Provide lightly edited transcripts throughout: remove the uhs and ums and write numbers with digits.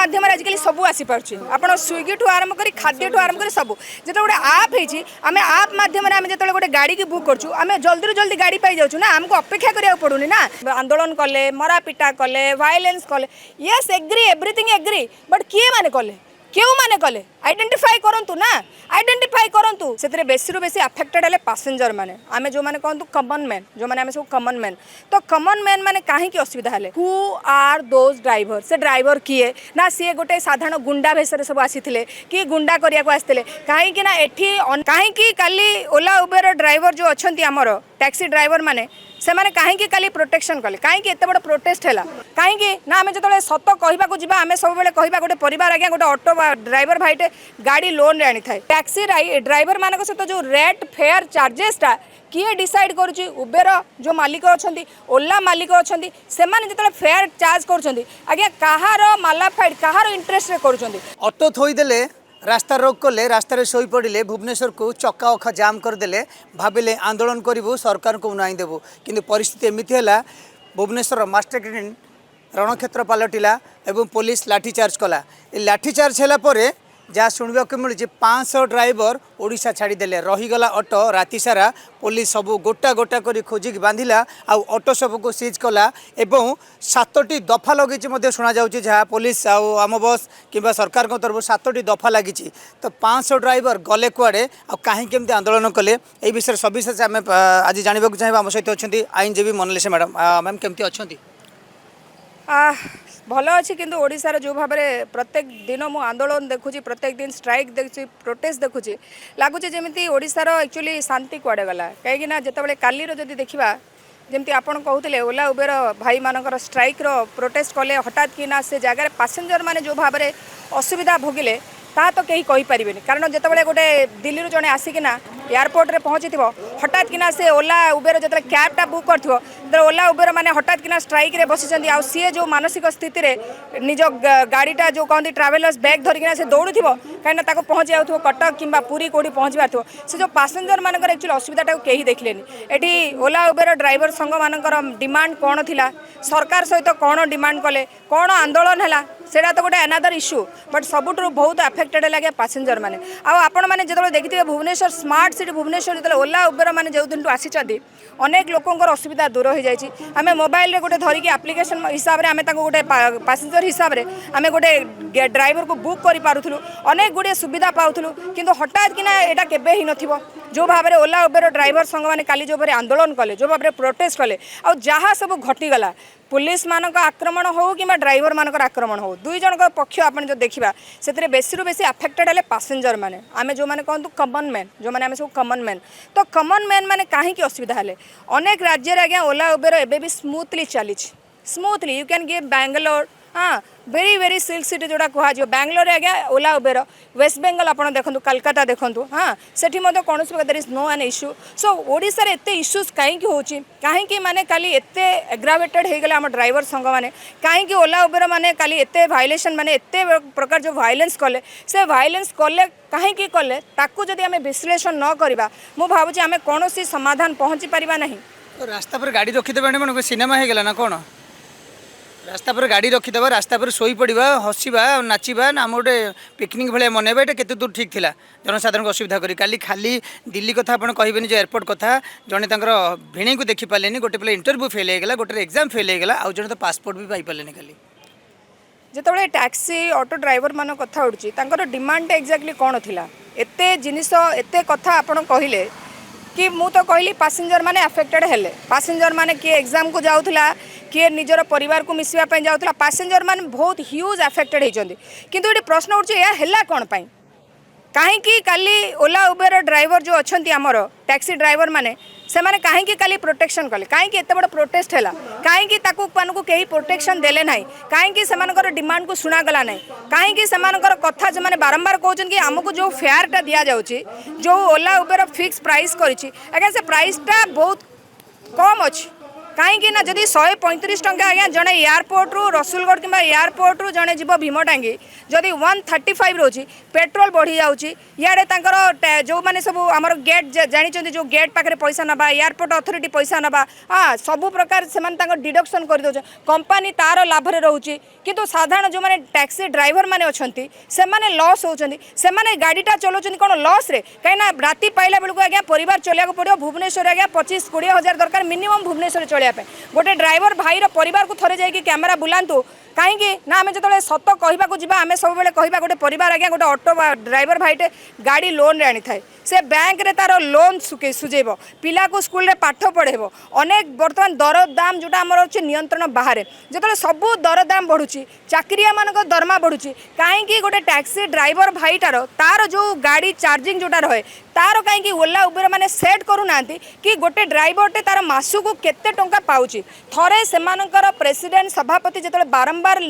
माध्यम आजिकल सब आसीपार आप स्विगी ठू आरंभ कर खाद्य ठू आरंभ कर सब जो गोटे आप होमें आप माध्यम जो गोटे गाड़ी की बुक करूँ आम जल्दी जल्दी गाड़ी पाई जाऊँ ना आमको अपेक्षा करा पड़ूनी ना आंदोलन कले मरापिटा कले वायलेंस कले yes agree everything agree but किए माने कले क्यों माने कले आइडेंटिफाई करंतु ना आइडेंटिफाई करंतु से बेसी रु बेसी अफेक्टेड हेले पैसेंजर माने आमे जो माने कहंतु कॉमन मैन जो माने आमे सब कॉमन मैन तो कॉमन मैन माने काहे की असुविधा हेले हु आर दोज ड्राइवर से ड्राइवर किए ना सी गोटे साधारण गुंडा भेसरे सब आसीथिले कि गुंडा करिया को आस्थिले काहे कि ना एठी काहे कि काली ओला उबेर ड्राइवर जो अछंती हमर टैक्सी ड्राइवर माने से माने कहीं काली प्रोटेक्शन कले कहीं एत बड़ प्रोटेस्ट है कहीं ना आम जो सत कहवाक जा आम सब कहवा गोटे परिवार आज्ञा गोटे ऑटो ड्राइवर भाईटे गाड़ी लोन रे आनी थाए टैक्सी ड्राइवर मान सहित जो रेट फेयर चार्जेसटा किए डिसाइड करुच्ची उबेर जो मालिक अच्छा ओला मालिक अच्छा से जो फेयर चार्ज करा कहार मालाफाइड कहार इंटरेस्ट कर ऑटो थोईदे रास्ता रोक कले रास्तार शोई पड़े भुवनेश्वर को चक्का अखा जाम करदे भाविले आंदोलन करूँ सरकार को उन्नाई देवु कि परिस्थिति एमती है भुवनेश्वर मास्टर कैंटीन रणक्षेत्र पलटिला एवं पुलिस लाठीचार्ज कला लाठीचार्ज है जहाँ शुणा मिलूँ 500 ड्राइवर ओडिशा छाड़ीदे रहीगला ऑटो राति सारा पुलिस सब गोटा गोटा कर खोजिक बांधिला आउ ऑटो सबको सीज कला एवं 7टी दफा लगी शुणा जाऊँगी जहाँ पुलिस आम बस कि सरकार तरफ 7टी दफा लगी तो 500 ड्राइवर गले कुआड़े कहीं केमती आंदोलन कले ये विषय सविशेष आम आज जानवा चाहिए आम सहित अच्छा आईनजीवी मोनालिसा मैडम मैम केमती अच्छा भल अच्छी किंतु ओडिशार जो भाव में प्रत्येक दिन मु आंदोलन देखुची प्रत्येक दिन स्ट्राइक देखुची प्रोटेस्ट देखुची लगुच जमी ओडिशार एक्चुअली शांति कुआडे गला कहीं जिते कालीर जदि देखा जमी आपड़ कहते ओला उबेर भाई मानकर स्ट्राइक प्रोटेस्ट कले हठात कि ना से जगार पैसेंजर माने जो भाव में असुविधा भोगिले ता तो कहीं कहींपारे कारण जिते गोटे दिल्ली जड़े आसिकिना एयरपोर्ट रे पहुँची हठात किना से ओला उबेर जो कैबटा बुक कर ओला उबेर माने हठात किना स्ट्राइक रे बसी सी जो मानसिक स्थिति रे निज गाड़ीटा जो कहते ट्रावेलर्स बैग धरिकिना से दौड़ कहीं पहुँची जाऊ कटक कि पुरी कौटी पहुँचबार थो से जो पैसेंजर मानकर एक्चुअली असुविधाटा कहीं देखलेनी एटी ओला उबेर ड्राइवर संघ मानकर डिमांड कौन थिला सरकार सहित कौन डिमांड कले कौन आंदोलन है सेटा तो गोटे अनादर इश्यू बट सबुठू बहुत अफेक्टेड लगे पैसेंजर मैंने आपण मैंने जो देखिए भुवनेश्वर स्मार्ट सिटी भुवनेश्वर जो ओला उबेर मैंने जो दिन आसी अनेक लोकंर असुविधा दूर हो जाए आम मोबाइल रे गोटे धरिकी आप्लिकेशन हिसाब से आम गोटे पैसेंजर हिसाब से आम गोटे ड्राइवर को बुक कर पारुथलु अनेक गुड़े सुविधा पाउथलु किंतु हठात किना एटा केबे ही नथिबो जो भाव में ओला उबेर ड्राइवर संघ मैंने काली जो भाव आंदोलन कले जो भाव में प्रोटेस्ट कले आ जहाँ सब घटीगला पुलिस मानक आक्रमण हो कि ड्राइवर मानक आक्रमण हो दुई जन पक्ष आप जो देखा से बेसी बेसी अफेक्टेड है पैसेंजर मैंने आम जो मैंने कहतु कॉमन मैन जो मैंने आम सब कॉमन मैन तो कॉमन मैन मैंने कहीं असुविधा है अनेक राज्य आज्ञा ओला उबेर एबे भी स्मूथली चली smoothly you can give Bangalore हाँ वेरी वेरी सिल्क सिटी जोड़ा कह बैंगलोर आज्ञा ओला उबेर वेस्ट बेंगल आप देखो कलकाता देखो हाँ से कौन there is no an issue so Odisha एत इश्यूज कहीं कहीं माने काली एत एग्रावेटेड हो गले आम ड्राइवर संघ मैंने कहीं ओला उबेर मैंने काली एत भाइलेसन मैंने एत प्रकार जो भाइलेंस कले से भाइलेंस कले कहीं कले ताकू जदि आम विश्लेषण न करवा मु भावुँ आम कौन समाधान पहुँची पारिबा नहीं रास्ता पर गाड़ी रखीदे मैडम सिनेमा हो गला ना कौन रास्ता पर गाड़ी रखीदे रास्ता पर शोई पड़ा हसवा नाचवा ना आम गोटे पिकनिक भाया मनवा ये केते दूर ठीक थिला जनसाधारण असुविधा करी काली खाली दिल्ली कथा आप कहबेनि जो एयरपोर्ट कथा जड़े भिणी को देखी पारे गोटे पे इंटरव्यू फेल होगा गोटे एग्जाम फेल होगा आउ जड़े तो पासपोर्ट भी पाई पारे खाली जिते टैक्सी ऑटो ड्राइवर मान कथा उठी डिमांड एक्जाक्टली कौन थिला एते जिनिस एते कथा आपन कहले कि मु तो कहली पैसेंजर माने अफेक्टेड हेले पैसेंजर माने किए एग्जाम को जाऊला किए निजर परिवार को मिसवा जाऊला पैसेंजर माने बहुत ह्यूज अफेक्टेड होती किंतु ये प्रश्न उठा कौन पाई कहीं काली ओला उबेर ड्राइवर जो अच्छा आमर टैक्सी ड्राइवर माने से माने कहीं काली प्रोटेक्शन कले कहीं एत बड़ प्रोटेस्ट है कहीं कहीं प्रोटेक्शन देले ना कहीं से डिमांड को शुणागला ना कहीं से कथा जो मैंने बारंबार कहते कि आमको जो फेयरटा दि जाऊँगी जो ओला उबेर फिक्स प्राइस करी से प्राइसटा बहुत कम अच्छी कहीं ना जदि 135 टंका आज्ञा जड़े एयरपोर्ट रु रसुलगढ़ कि एयरपोर्ट रु जड़े जीव भीमटांगी जदि 135 रोचे पेट्रोल बढ़ी जाऊँगी इे जो मैंने सब आम गेट जानी जो गेट पाखे पैसा नवा एयरपोर्ट अथॉरिटी पैसा नवा हाँ सबू प्रकार से डिडक्शन कर दौर कंपानी तार लाभ रोचे किंतु साधारण जो मैंने टैक्सी ड्राइवर मैंने अच्छा से लॉस होती से गाड़ीटा चलाउछन्ति कौन लॉस रे कहीं राति पाइला बेलू आज्ञा परिवार चलिया पड़ो भुवनेश्वर आज्ञा 25-20 हजार दरकार मिनिमम भुवनेश्वर चलिया गोटे ड्राइवर भाईर परिवार को थरे जाइए कैमेरा बुलांतु कहीं ना आम जो सत कहवाक जा आम सब कहवा गोटे परिवार आज्ञा गोटे ऑटो ड्राइवर भाईटे गाड़ी लोन रे आनी थाए से बैंक रे तार लोन सुझेब पिला को स्कूल रे पाठ पढ़ेब अनेक बर्तमान दर दाम जोटा आमर अच्छे नियंत्रण बाहर जो सब दर दाम बढ़ुची चाकरिया मान दरमा बढ़ुची कहीं गोटे टैक्सी ड्राइवर भाईटार तार जो गाड़ी चार्जिंग जोटा रहे तार कहीं ओला उबेर मैंने सेट करूना कि गोटे ड्राइवरटे तार मासकू केते टंका पाउची थरे सेमानकर प्रेसिडेंट सभापति जो बारंबार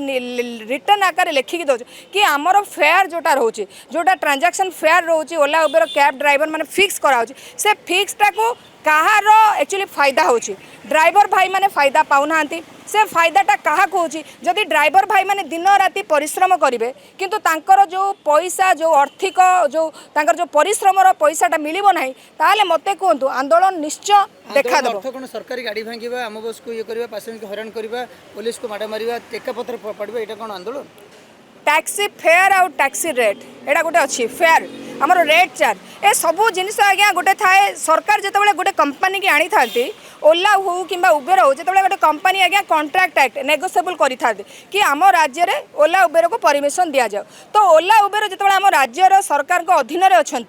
रिटर्न आकार लिखिकी दौर कि आमर फेयर जोटा रोचे जोटा ट्रांजैक्शन फेयर रोचे ओला उबेर कैब ड्राइवर मैंने फिक्स कराऊँ से फिक्सटा को कहार एक्चुअली फायदा होची ड्राइवर भाई माने फायदा पाउना से फायदाटा क्या हूँ जदि ड्राइवर भाई माने दिन राति परिश्रम करेंगे किंतु तांकर जो पैसा जो आर्थिक जो तांकर जो परिश्रम पैसाटा मिलिबो नाही ताले मते कहतु आंदोलन निश्चय देखा दब कौन सरकारी गाड़ी भांगा आम बस को ये करवा पैसेंजर को हैरान करवा पुलिस को माड़ा मारिबा टेका पत्र पड़वा यहाँ कौन आंदोलन टैक्सी फेयर आउ टैक्सी रेट एटा गोटे अच्छी फेयर आमर रेट चार्ज ए सबू जिनस आज्ञा गोटे थाए सरकार जिते गोटे कंपनी की आनी था ओला हो कि उबेर हो जो गोटे कंपनी आज्ञा कॉन्ट्रैक्ट एक्ट नेगोशिएबल करें कि आम राज्य में ओला उबेर को परमिशन दि जाओ तो ओला उबेर जो आम राज्यर सरकार को अधीन अच्छा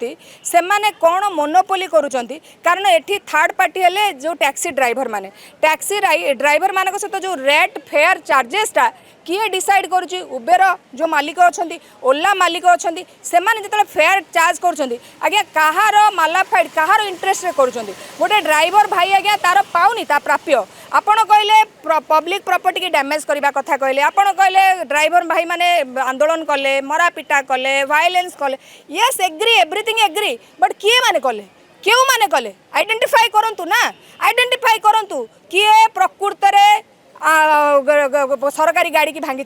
से मैंने कौन मोनोपोली करुँच कारण ये थर्ड पार्टी हेले जो टैक्सी ड्राइवर मैंने टैक्सी ड्राइवर मान सहित जो रेट फेयर चार्जेसटा किए डिसाइड करुँची उबेर जो मालिक अच्छा ओला मालिक अच्छा से जो फेयर चार्ज कर आज्ञा कहार मालाफाइड कहार इंटरेस्ट कर गोटे ड्राइवर भाई आज्ञा तार पाऊनी ता प्राप्य आपण कहले पब्लिक प्रॉपर्टी की डैमेज करने कथा कहले आपण कहले ड्राइवर भाई माने आंदोलन कले मरापिटा कले वायलेंस कले yes agree everything agree but किए माने कले क्यों माने कले आइडेंटिफाई करंतु ना आइडेंटिफाई करंतु किए प्रकृत रे सरकारी गाड़ी की भांगी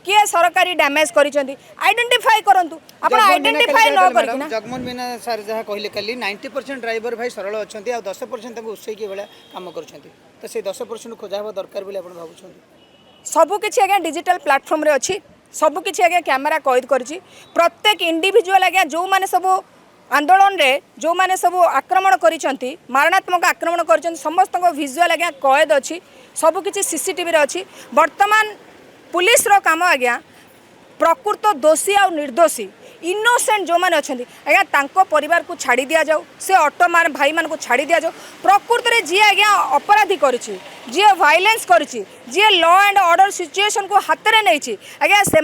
किए सरकारी डैमेज करिसेंती आइडेंटिफाई करंतु आपण आइडेंटिफाई न करकिना जगमोहन मीना सर जहाँ कहले कल 90% ड्राइवर भाई सरल अच्छा आ 10% उत्सैकी भाया कम कर तो से 10% खोजा हवा दरकार बोली आप भावुं सबकिछि आज्ञा डिजिटल प्लेटफॉर्म रे अच्छी सबकिछि आज्ञा कैमेरा कैद करिछि प्रत्येक इंडिविजुअल आज्ञा जो माने सब आंदोलन रे जो माने सब आक्रमण करिसेंती मारणात्मक आक्रमण करिसेंती समस्त विजुअल आज्ञा कैद अच्छी सबकिछि सीसीटीवी रे अच्छी वर्तमान पुलिस रो काम आज्ञा प्रकृत दोषी आ निर्दोषी इनोसेंट जो मैंने अच्छा आज्ञा तांको परिवार को छाड़ी दिया जाओ से ऑटो मान भाई मान को छाड़ी दिया जाओ प्रकृत रे जी आज्ञा अपराधी करिछि जी वायलेंस करिछि जी लॉ एंड ऑर्डर सिचुएशन को हाथ में नहीं आज्ञा से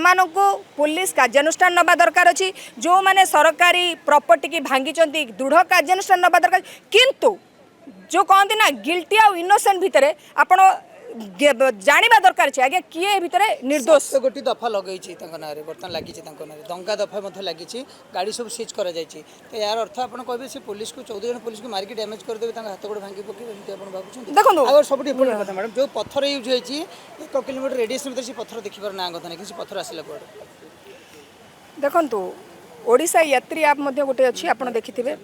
पुलिस कार्यानुष्ठान नवा दरकार अच्छी जो मैंने सरकारी प्रॉपर्टी की भांगी दृढ़ कार्यानुष्ठान नवा दरकार किंतु जो कहते ना गिल्टी आ इनोसेंट भितर आपण जानिबा दरकार छे आगे किए भितर निर्दोष गोटी दफा लगे ना बर्तमान लगी दंगा दफा लगी गाड़ी सब सीज कर तो यार अर्थ आप कहे से पुलिस को 14 जन पुलिस को मारिक डैमेज करदे हाथ गोड़ भांगी पकड़े देखो सब मैडम जो पत्थर यूज होती 1 किलोमीटर रेडियस से पत्थर देखिपार ना कथा नहीं पत्थर आसला कुआडे देखो ओडिशा यात्री आप गोटे अच्छी आप देखिथे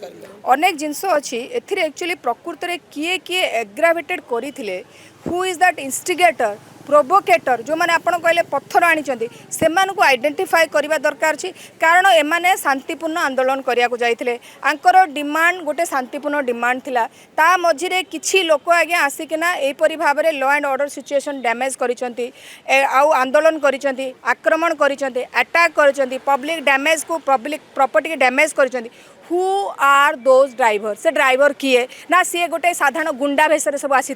अनेक जिनस अच्छी एक्चुअली प्रकृत में किए किए एग्रावेटेड करते हु इज दैट इंस्टिगेटर प्रोवोकेटर जो मैंने आप कहले पत्थर आनी से आइडेंटिफाई करने दरकार छी कारण एमाने शांतिपूर्ण आंदोलन करने जाइए आंकर डिमांड गोटे शांतिपूर्ण डिमांड थिला ता मझिरे किछि लोक आज्ञा आसिकिना एपरी भाव में law and order situation damage करिसेंती आउ आंदोलन करिसेंती आक्रमण करिसेंती अटैक करिसेंती पब्लिक डैमेज को पब्लिक प्रॉपर्टी के डैमेज करिसेंती हु आर दोज ड्राइवर से ड्राइवर किए ना सी गोटे साधारण गुंडा भेष सब आसी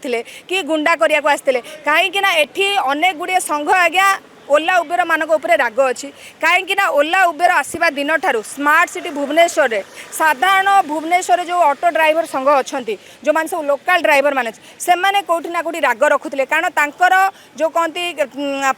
कि गुंडा करने को आसते कहीं एठी अनेक गुड़े संघ आज्ञा ओला उबेर मानक उपरे राग अच्छी कहीं ओला उबेर आसवा दिन ठारू स्मार्ट सिटी भुवनेश्वर रे साधारण भुवनेश्वर जो ऑटो ड्राइवर संघ अच्छा जो मैंने सब लोकल ड्राइवर मैंने से मैंने कौटी ना कौटी राग रखुले कारण तांकर जो कहती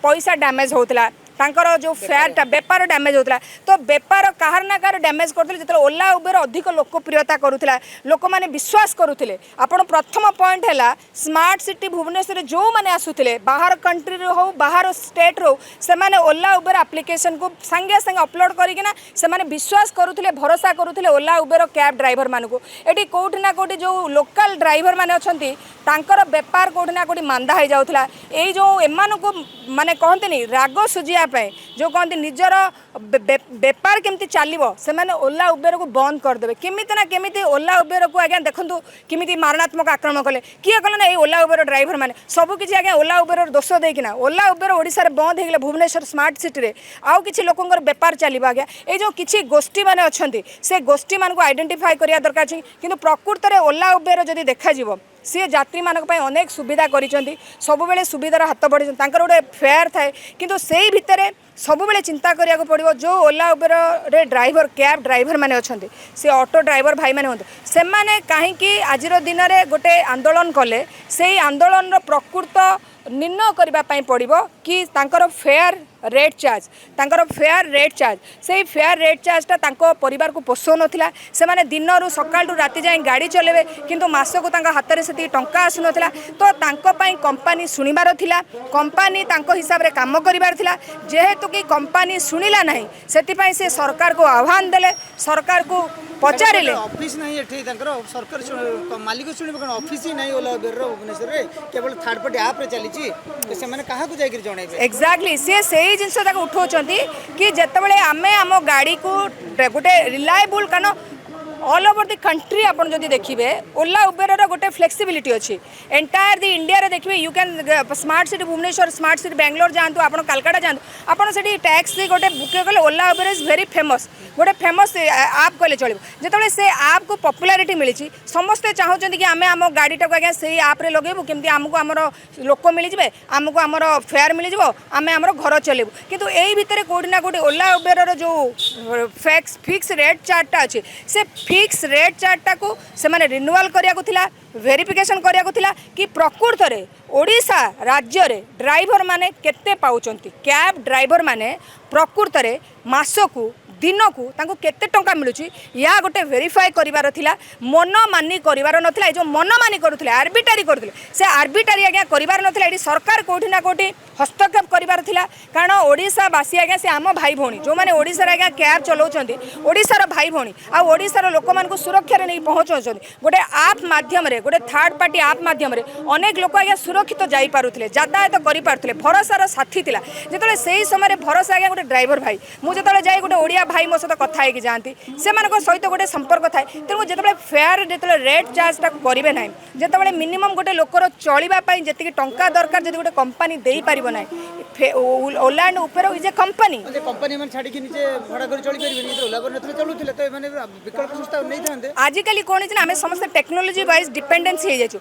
पैसा डैमेज होता तांकर जो फेयरटा बेपार डैमेज होता तो बेपार कहार ना कहार डैमेज करते जो ओला उबेर अधिक लोकप्रियता करुला लोक मैंने विश्वास करुले आपण प्रथम पॉइंट है स्मार्ट सिटी भुवनेश्वर जो मैंने आसुले बाहर कंट्री हो बाहर स्टेट रो से माने ओला उबेर एप्लिकेशन को संगे संगे अपलोड करकिना से माने विश्वास करुले भरोसा करुले ओला उबेर कैब ड्राइवर मानक एटी कोठी ना कोठी जो लोकल ड्राइवर माने अछंती तांकर बेपार कोठी ना कोठी मांदा हो जाउथला एई जो एमान को माने कहते नहीं राग सुझिया जो कहते निजर बेपार केमती चलो से माने ओला उबेर को बंद करदे केमिति ना केमिति ओला उबेर को आज्ञा देखु केमिति मारणात्मक आक्रमण कले किए कले ना ये ओला उबेर ड्राइवर मैंने सबकि आज्ञा ओला उबेर दोष देकिना ओला उबेर ओडिशा रे बंद हो भुवनेश्वर स्मार्ट सिटी रे आउ किछि लोकंकर बेपार चलिबा आज्ञा ए जो किछि गोष्ठी माने अछंती से गोष्ठी मान को आइडेंटिफाई करिया दरकार अछि किंतु प्रकृत रे ओला उबेर जदि देखा जिवो सी यात्री मान अनेक सुविधा करिसेंती सबुबेले सुविधार हाथ बढ़ी तांकर गोटे फेयर थाए किंतु सेई भितरे सबुबेले चिंता करिया को पड़िबो जो ओला उबेर रे ड्राइवर कैब ड्राइवर माने अछंती से ऑटो ड्राइवर भाई माने होंते से माने काहेकि आजिर दिन रे गोटे आंदोलन कले सेई आंदोलन रो प्रकृत निर्णय करने पड़ो कि तांकर फेयर रेट चार्ज तांकर फेयर रेट चार्ज से फेयर रेट चार्जटा तांको परिवार को पोषो नथिला से माने दिन रु सकाळ रु राति जाए गाड़ी चलेबे किंतु मासक तांका हाथ में से टंका आसु नथिला तो तांको पई कंपनी सुनिबार थिला कंपनी तांको हिसाब रे काम करिबार थिला जेहेतु कि कंपनी सुनिला नहीं सेति पई से सरकार को आह्वान देले सरकार को पचारिले ऑफिस नहीं एठी तांकर सरकार मालिक सुनिबे कोन ऑफिस ही नहीं ओला उबेर रो भुवनेश्वर रे केवल थर्ड पार्टी ऐप रे चली छी तो से माने कहा को जाय कर जणैबे एक्जेक्टली से जिनस उठाउछंती कि जेतेबेले आमे आम गाड़ी को गोटे रिलायबल कानो ऑल ओवर द कंट्री आपन जदि देखिबे ओला उबेर रो गोटे फ्लेक्सिबिलिटी अछि एंटायर द इंडिया रे देखिबे you can smart city Bhubaneswar smart city Bangalore जानतु आपन कलकत्ता जानतु आपन सेठी टैक्स से गोटे बुक कले ओला उबेर इज वेरी फेमस गोटे फेमस ऐप कहले चलिबो जेतेबेले से ऐप को पॉपुलैरिटी मिलिछि समस्ते चाहउछंती कि आमे आम गाड़ीटा को आज्ञा सेही ऐप रे लगेबु केमती हमको हमर लोक मिलि जिवे हमको हमर फेयर मिलि जिवो आमे हमर घर चलेबु किंतु एई भितरे कोठी ना कोठी ओला उबेर रो जो फिक्स रेट चार्टटा अछि से फिक्स रेट चार्टटा को से माने रिन्यूअल करिया को थिला वेरिफिकेशन करिया को थिला कि प्रकृत रे ओडिशा राज्य रे ड्राइवर माने केते पाउचंती कैब ड्राइवर माने प्रकृत रे मासकू दिन को तांको केते टंका मिलुची या गोटे वेरीफाई करिवार थिला मनमानी करिवार नथिला ए जो मनमानी करुथिले आर्बिट्रारी करुथिले से आर्बिट्रारी आज्ञा करिवार नथिला एडी सरकार कोठी ना कोठी हस्तक्षेप करिवार थिला कारण ओडिशा बासी आज्ञा से आम भाई भौणी जो माने ओडिशा रे आज्ञा कैब चलाउछंती ओडिशा रो भाई भौणी आ ओडिशा रो लोक मान को सुरक्षा रे नै पहुंचौछंती गोटे ऐप माध्यम रे गोटे थर्ड पार्टी ऐप माध्यम रे अनेक लोक आज्ञा सुरक्षित जाई पारुथिले यातायात करि पारुथिले भरोसार साथी थिला जेतले सेही समय भरोसा आज्ञा गोटे ड्राइवर भाई मु जेतले जाई गोटे ओडिया भाई मो सहित कथा होगी जाती से सहित गोटे संपर्क थाए तेणु जो फेयर जो रेट चार्जटा करेंगे ना जो मिनिमम गोटे लोकर चलवाई जी टंका दरकार जब गोटे कंपनी दे पार ना Ola and Uber is a company company मन छाड़ी के नीचे भड़ा कर चली परिबेनी ओला कर नथले चलुथिले तो माने विकल्प संस्था नै थांदे आजिकली कोन छै हमें समस्त टेक्नोलॉजी वाइज डिपेंडेंस हो जाइछु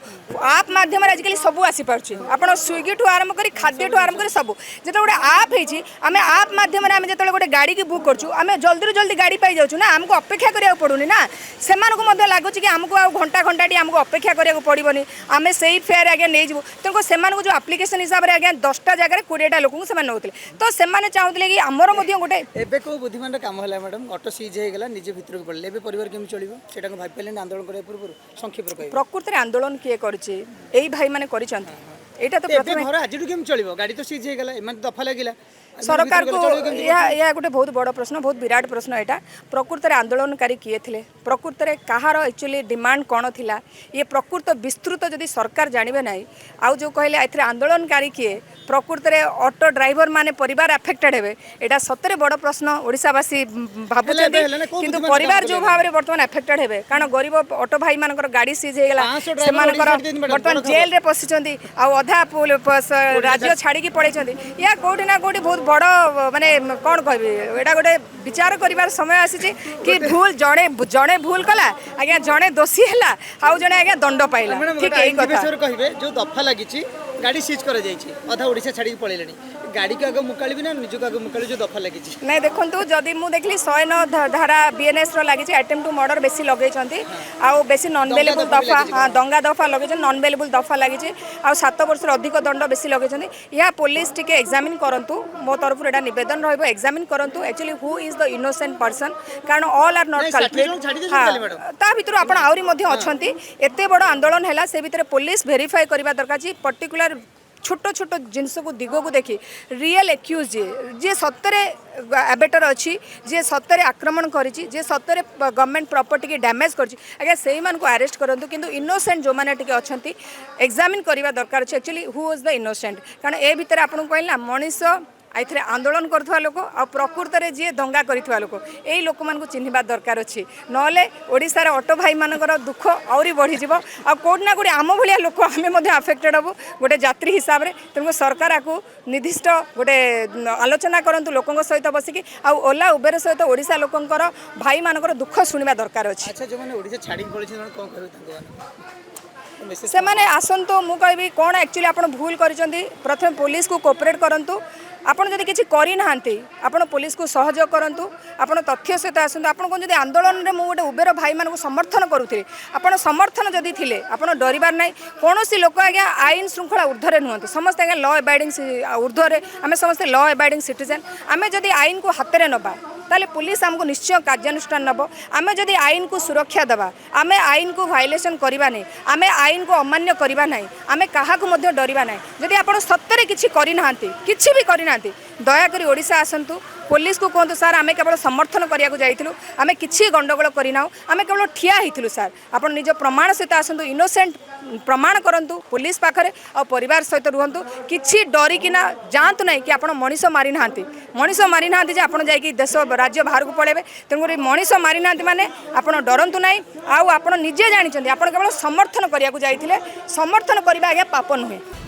ऐप माध्यम रे आजिकली सब आसी पारछि आपण स्विगी ठु आरंभ करी खाद्य ठु आरंभ करी सब जेतो गोटे ऐप हेछि हमें ऐप माध्यम रे हमें जेतो गोटे गाड़ी की बुक करछु हमें जल्दी जल्दी गाड़ी पाई जाउछु ना हमको अपेक्षा करिया पड़ुनी ना सेमानको मध्ये लागुछि कि हमको आ घंटा घंटाटी हमको अपेक्षा करिया पड़िबनी हमें सही फेयर आगे नै जिवो तेनको सेमानको जो एप्लीकेशन हिसाब रे आगे 10टा जगह 20टा लोक से नौते तो से चाहूले कि आमर गोटे एबे को बुद्धिमान काम है मैडम ऑटो सीज हो गला निजे भितर को पड़े एबे परिवार केम चलिबो सेटा को भाई पहले आंदोलन करे पूर्व संक्षेप रे प्रकृति आंदोलन किए करछि एई भाई माने करिसंती एटा तो प्रथम घर आज केम चलिबो गाड़ी तो सीज हो गला एमन दफा लागिला सरकार को यह गोटे बहुत बड़ प्रश्न बहुत विराट प्रश्न यहाँ प्रकृत में आंदोलनकारी किए थे प्रकृत में कहार एक्चुअली डिमांड कौन थिला ये प्रकृत विस्तृत जदि सरकार जानवे ना आउ जो कहले ए आंदोलनकारी किए प्रकृत में ऑटो ड्राइवर माने परिवार अफेक्टेड हे यहाँ सतरे बड़ प्रश्न ओडिशावासी भावुं किंतु परिवार जो भाव में बर्तमान अफेक्टेड हे कारण गरीब ऑटो भाई मान गाड़ी सीज होगा बर्तमान जेल रे पशिंट आधा राज्य छाड़ी पड़े या कौटी ना कौटी बहुत बड़ माने कौन कह गोटे विचार कर समय आसी कि भूल जड़े जड़े भूल कला आज्ञा जड़े दोषी है आउ जड़े आज्ञा दंड पाइला ठीक है कहे जो दफा लगी गाड़ी सीज कर अधा ओडिशा छाड़ी पड़े गाड़ी को आगे मुकाली ना निज को आगे मुकाली जो दफा लगी नहीं देखो जदि मुझे देखली 109 धारा बीएनएस लगी अटेम्प्ट टू मर्डर बेसी लगे आउ बेसी नॉन बेलेबल दफा हाँ दंगा दफा लगे नॉन बेलेबल दफा लगी आ 7 वर्ष अधिक दंड बेसी लगे या पुलिस टिके एग्जामिन करंतु मो तरफ एटा निवेदन रहइबो एग्जामिन करंतु actually who is the innocent person कारण ऑल आर नॉट कल्प्रिट हाँ ता भितर आपण आउरी मध्ये अछंती एते बड़ आंदोलन हैला से भितर पुलिस वेरीफाई करबा दरकार जी पर्टिकुलर छोट छोट जिनस को दिग को देखी रियल एक्यूज जी सतरे एबेटर अच्छी जी सतरे आक्रमण करी सतरे गवर्नमेंट प्रॉपर्टी की डैमेज कर से अरेस्ट करूँ किंतु इनोसेंट जो मैंने अच्छा एग्जामिन करवा दरकार अच्छे actually who was the innocent कारण ए भितर आपको कहला मनीष आइए आंदोलन करुवा लोक आ प्रकृत में जी दंगा करुवा लोक यही लोक मान चिन्हवा दरकार अच्छी ना ओडिशार ऑटो भाई मानकर दुख आहरी बढ़ीज आ कौटना कौटी आम भाया लोक आम आफेक्टेड हबू गोटे यात्री हिसाब से तेणु सरकार आपको निर्दिष्ट गोटे आलोचना करूँ लोकों सहित बसिकी आ ओला उबेर सहित ओडिशा लोकंर भाई मानकर दुख शुणा दरकार अच्छी से मैंने आसतु मु कहि कौन एक्चुअली आप भूल कर प्रथम पुलिस को कोऑपरेट करंतु आपन जदि किछि करि नाहंती आपन पुलिस को सहयोग करंतु आपन तथ्य सहित आसतु आपन को जदि आंदोलन रे मु गोटे उबेर भाई मान को समर्थन करूथिले आपन समर्थन जदि थिले आपन डरिबार नै कोनोसी लोक आज्ञा आईन श्रृंखला ऊर्ध्वरे नुहंती समस्त आज्ञा लॉ एबाइडिंग ऊर्ध्वरे आमे समस्त लॉ एबाइडिंग सिटीजन आमे जदि आईन को हाथ में नबा ताले पुलिस आमको निश्चय कार्यानुष्ठान नब आमे जदि आईन को सुरक्षा दबा आमे आईन को वायलेशन करबा नै आमे आईन को अमान्य करबा नै आमे काहा को मध्य डरिबा नै जदि आपण सत्तरे किछि करि नाहंती किछि भी करि नाहंती दया करी ओडिशा आसंतु पुलिस को कहतु सार आमे केवल समर्थन करिया जाइथिलु आमे किछि गंडगोल करिनाउ आमे केवल ठिया हिथिलु सार आपण निज प्रमाण सहित आसंतु इनोसेंट प्रमाण करंतु पुलिस पाखरे आ परिवार सहित रुहंतु किछि डरी किना जानतु नै कि आपण मनीष मारि नाहंती जे आपण जाई कि देश राज्य बाहर को पळेबे तेणुकरी मनीष मारि नाहंती माने आपण डरंतु नै आ आपण निजे जानिछन्ती आपण केवल समर्थन करिया जाइथिले समर्थन करिबा आज्ञा पाप नुहे।